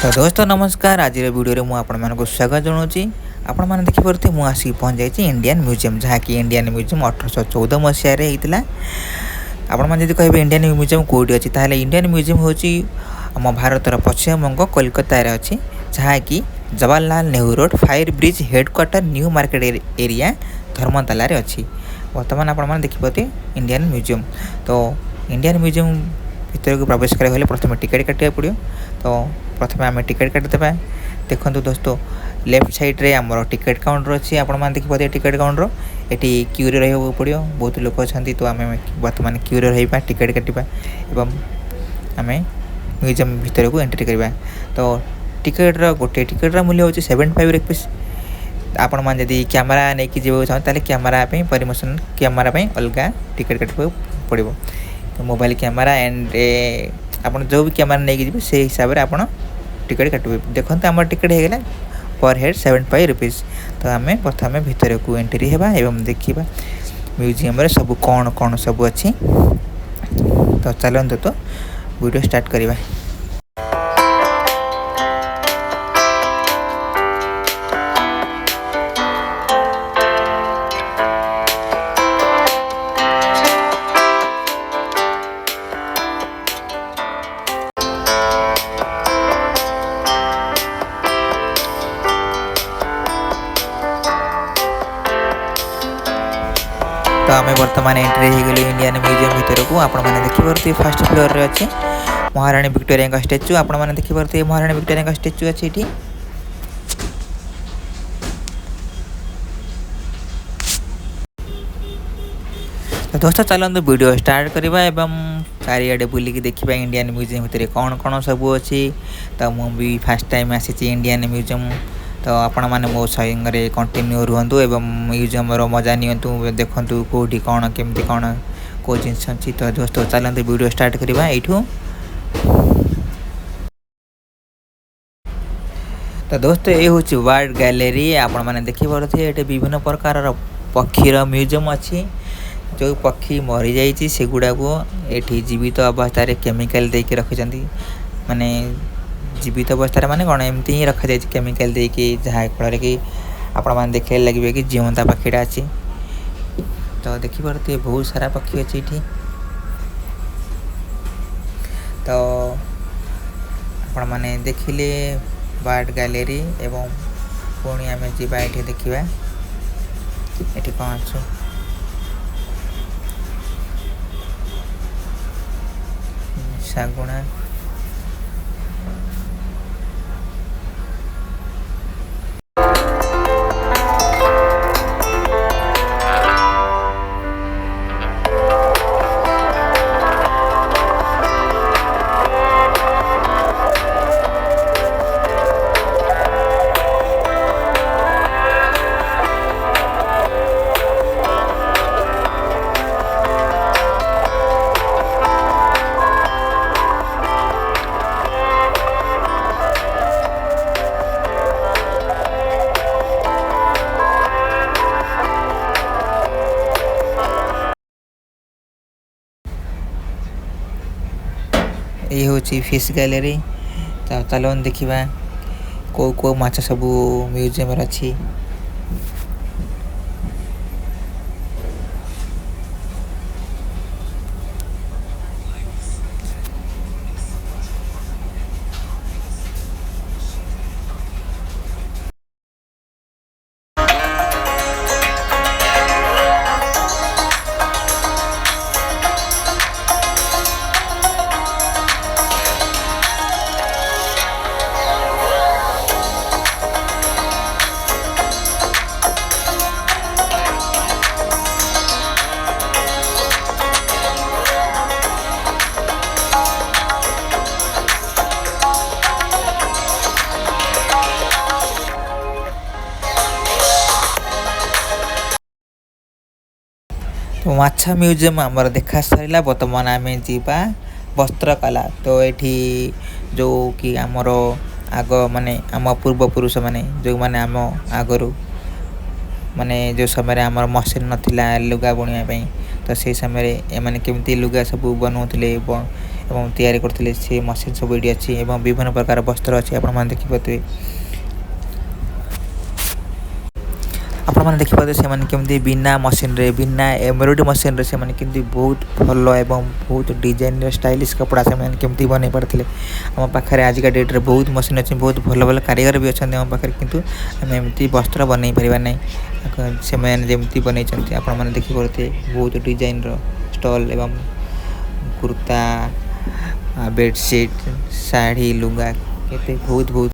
तो दोस्तों नमस्कार। आज वीडियो में आपको स्वागत जनाऊँगी। आपण मैंने देखिपे मुझे आसिक पहुँच जाइए इंडियन म्यूजियम, जहाँकि इंडियन म्यूजियम 1814 मसीह होता। आपण मैंने जब कहे इंडियन म्यूजियम कौटी अच्छी, ताहले इंडियन म्यूजियम हूँ आम भारतर पश्चिमबंग कोलकाता अच्छी, जहाँकि Jawaharlal Nehru road fire brigade headquarter new market area Dharmatala अच्छी। बर्तमान आपने देखिपे इंडियन म्यूजियम। तो इंडियन म्यूजियम भीतर को प्रवेश करें प्रथम टिकेट काटा पड़ो। तो प्रथम आम टिकेट काटिदेबा। देखो दोस्तों लेफ्ट साइड रे आमर टिकेट काउंटर अच्छी। आपने देखिए टिकेट काउंटर ये क्यू रे रहा पड़ो। बहुत लोग अच्छा तो आम बर्तमान क्यू रे रहा टिकेट काटा एवं आम म्यूजियम भीतर को एंट्री करवा। तो टिकेट्र गोटे टिकेट्र मूल्य हूँ 75 रुपीस। आपण मैंने जब कैमेरा नहीं जावाक चाहते कैमेरा परमिशन कैमेरा अलग टिकेट काटा पड़ो। तो मोबाइल कैमेरा एंड आप जो भी कैमेरा नहीं जी से हिसाब से आप टिकेट काटे। देखो आम टिकेट होगा पर हेड 75 रुपीस। तो आम प्रथम भीतर को एंट्री होगा एवं देखा म्यूजियम रे सब कौन कौन सब अच्छी। तो चलते तो वीडियो स्टार्ट करवा। तो आम बर्तमान एंट्री हो गली इंडियन म्यूजियम भीतर को। आपण मैंने देखिए फर्स्ट फ्लोर रे अच्छे महाराणी विक्टोरिया का स्टैच्यू। आपण मैंने देखिए महाराणी विक्टोरिया का स्टैच्यू अच्छी ये। तो दोस्तों चलते वीडियो स्टार्ट करवा एवं चारिआडे बुलिकी देखा इंडियन म्यूजियम भितर कौन कौन सब अच्छी। तो मुझे फर्स्ट टाइम आसी इंडियन म्यूजियम। तो आपण मैंने मो संगे कंटिन्यू रुहतु एवं म्यूजियम मजा नियंतु देखु कौटी कौन केमती कौन कौ जिनस अच्छी। तो दोस्तों चलते वीडियो स्टार्ट करवा यू। तो दोस्तों ये हूँ वर्ल्ड गैलेरी। आपण मैंने देखिपे ये विभिन्न प्रकार पक्षीर म्यूजियम अच्छी। जो पक्षी मरी जाइए से गुड़ा को ये जीवित अवस्था केमिकल देके रखिंट माने जीवित अवस्था माने कौन एमती ही रखा जाए केमिकल देके, जहाँ फल कि आपण मैंने देखे लगे कि जीवंता पक्षीटा अच्छी। तो देखिए बहुत सारा पक्षी अच्छी ये। तो आपण मैंने देखिले बर्ड गैलेरी एवं पुणी आम जावा ये देखा ये कौन अच्छे। शागुणा ये हूँ फिश गैलेरी। तो चलो देखा कौ कौ माछ सब म्यूजियम अच्छी। तो माछा म्यूजियम आमर देखा सारा। बर्तमान आम जा वस्त्रकला। तो ये जो कि आमर आग माने आम पूर्वपुरुष माने जो माने आम आगरू माने जो समय आमर मशीन नथिला लुगा बुणिया। तो से समय एम केमती लुगा सब बनाऊे एवं तैयारी करथिले से मशीन सब एडी अछि एवं विभिन्न प्रकार वस्त्र अछि आपण माने देखि पते आपण माने देखि पते से माने केमदी बिना मशीन रे बिना एम्ब्रॉयडरी मशीन रे से माने केमदी बहुत भलो एवं बहुत डिजाइन स्टाइलिश कपड़ा से माने केमदी बनै पड़थिले हम पाखरे आज का डेट रे बहुत मशीन अछि बहुत भलो भलो कारीगर भी अछन हम पाखरे किंतु हम एमती वस्त्र बनै परिबा नै से माने जेमती बनै छथि आपण माने देखि पते बहुत डिजाइन रो स्टॉल एवं कुर्ता बेडशीट साड़ी लुगा केते बहुत बहुत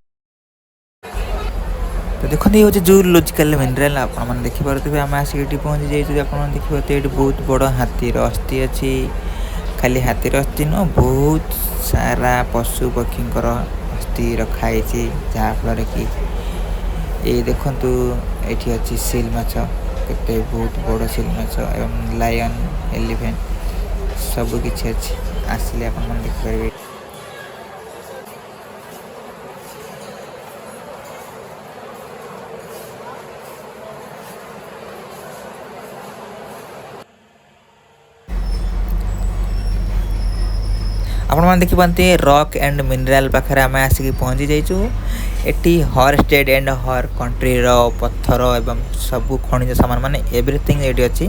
तो देखते ये हूँ जूलॉजिकल मिनराल आपने देखिपे आम आसिक पहुँची जाइए आप देखिए ये बहुत बड़ हाथीर अस्थि अच्छी खाली हाथीर अस्थि न बहुत सारा पशु पक्षी अस्थि रखाई जहाँफल कि ये देखु ये अच्छी सिल माछ के बहुत बड़ सिल माछ एवं लायन एलिफेंट सब किसी अच्छी आसिले आप देखिपारे आपण मैंने देखी पाते रॉक एंड मिनराल पाखे आम आसिक पहुँची जाइचु एटी हर स्टेट एंड हर कंट्री रो पत्थर एवं सबू खनिज सामान माने एवरीथिंग एटी अच्छी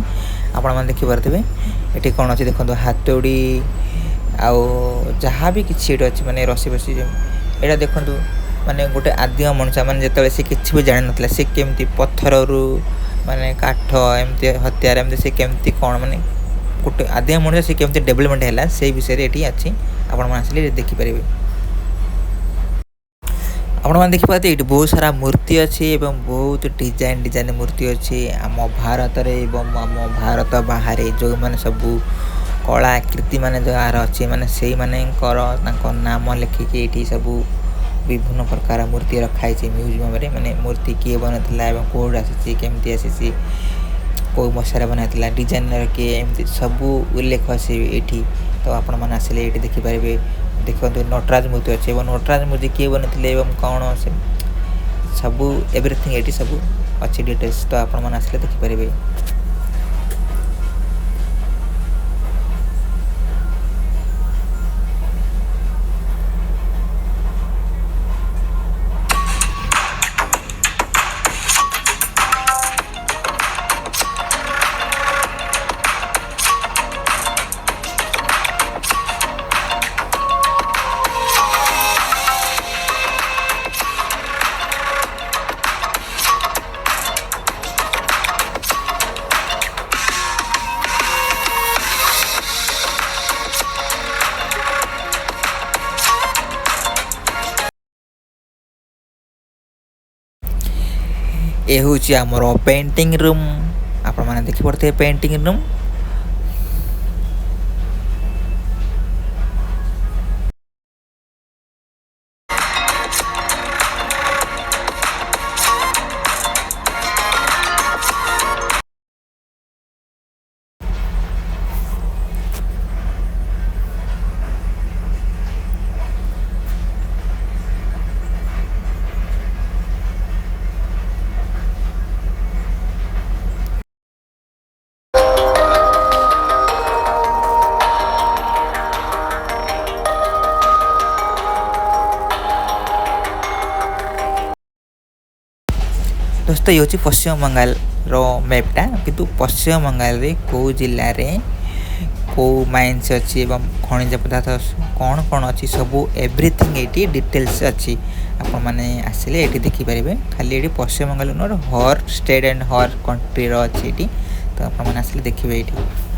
आपण मैंने देखी पारे ये कौन अच्छी देखो हाथोड़ी आउ जहाँ भी किसी अच्छी माने रसी बसी यहाँ देखु माने गोटे आदिम मनुष्य मैंने जो सी किसी भी जान ना सी केमती पत्थर रु माने काठ एमती हथियार एमती सी केमती कौन माने गोटे आदिम मनुष्य सी केमती डेवलपमेंट है से विषय ये अच्छी आपण आसिले देखिपारे आपण मैंने देखिपारे ये बहुत सारा मूर्ति अच्छी एवं बहुत डिजाइन डिजाइन मूर्ति अच्छी आम भारत एवं आम भारत बाहर जो मैंने सबू कलाकृति मान जार अच्छी माने से माने नाम लिखिकी ये सबू विभिन्न प्रकार मूर्ति रखाई म्यूजियम रे माने मूर्ति किए बनता कौट आसी केमती आसी कौ मसीहार बनाइला डिजाइनर किए एमती सबू उल्लेख अच्छे ये तो आपण मैंने आसिले ये देखिपारे देखो नटराज मूर्ति अच्छे नटराज मूर्ति किए बनते कौन से सबू एवरीथिंग ये सबू अच्छी डिटेल्स तो आपण मैंने आसिले देखिपारे ये हूँ आमर पेंटिंग रूम आपण मैंने देखी पड़ते पेंटिंग रूम दोस्तों ये हूँ पश्चिम बंगाल रो मैपटा किंतु पश्चिम बंगाल रे कौ जिले रे कौ माइन्स अच्छी एवं खनिज पदार्थ कौन कौन अच्छी सबू एवरीथिंग ये डिटेल्स अच्छी आपण मैंने आसिले ये देखिपारे खाली ये पश्चिम बंगाल नोट हर स्टेट एंड हर कंट्री रो अच्छी ये तो आपण मैंने आसिले देखिए ये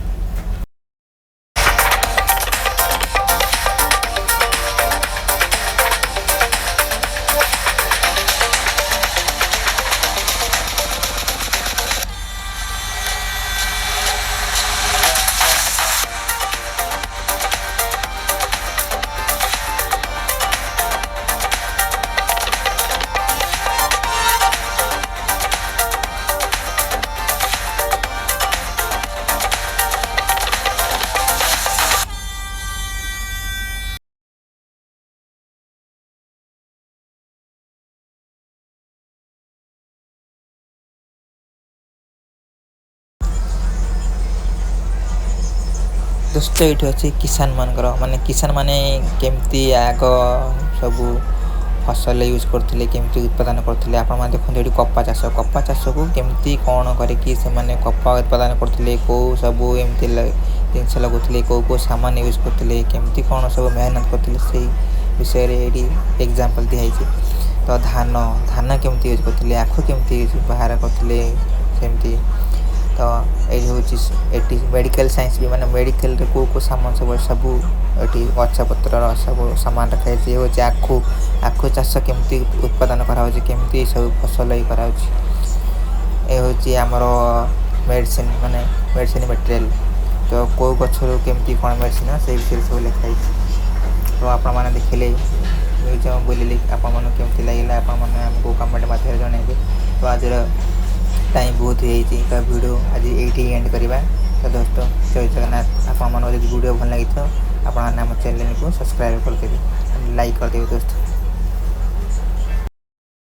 दोस्त ये अच्छे किसान मानकर माने किसान माने केमती आग सबू फसल यूज करते केमती उत्पादन करते आपण देखते ये कपा चाष को केमती कौन करके कपा उत्पादन करते कौ सब एमती जिनस लगुले कौ सामान यूज करते केमती कौन सब मेहनत करते से विषय ये एग्जांपल दिखाई तो धान धान केमती यूज करते आखु केमती बाहर करते सेमती तो ये हूँ मेडिकल साइंस भी माने मेडिकल रे को सामान सब सब ये गछा पत्र सब सामान रखाई ये हूँ आखु आखु चाष केमती उत्पादन करामती सब फसल ही करा ये हूँ आमर मेडिसिन माने मेडिसिन मटेरियल तो कौ गचर केमती कौन मेडिसिन से विषय सब लिखाई तो आपण मैंने देखिले म्यूजियम बुले आपण केमती लगे आपको कमेंट मध्य जनइबे तो आज टाइम बहुत हो वीडियो आज ये एंड करवा तो दोस्तों जय जगन्नाथ आप वीडियो भल लगी तो आप चैनल को सब्सक्राइब करदेवे लाइक करदेवे दोस्तों।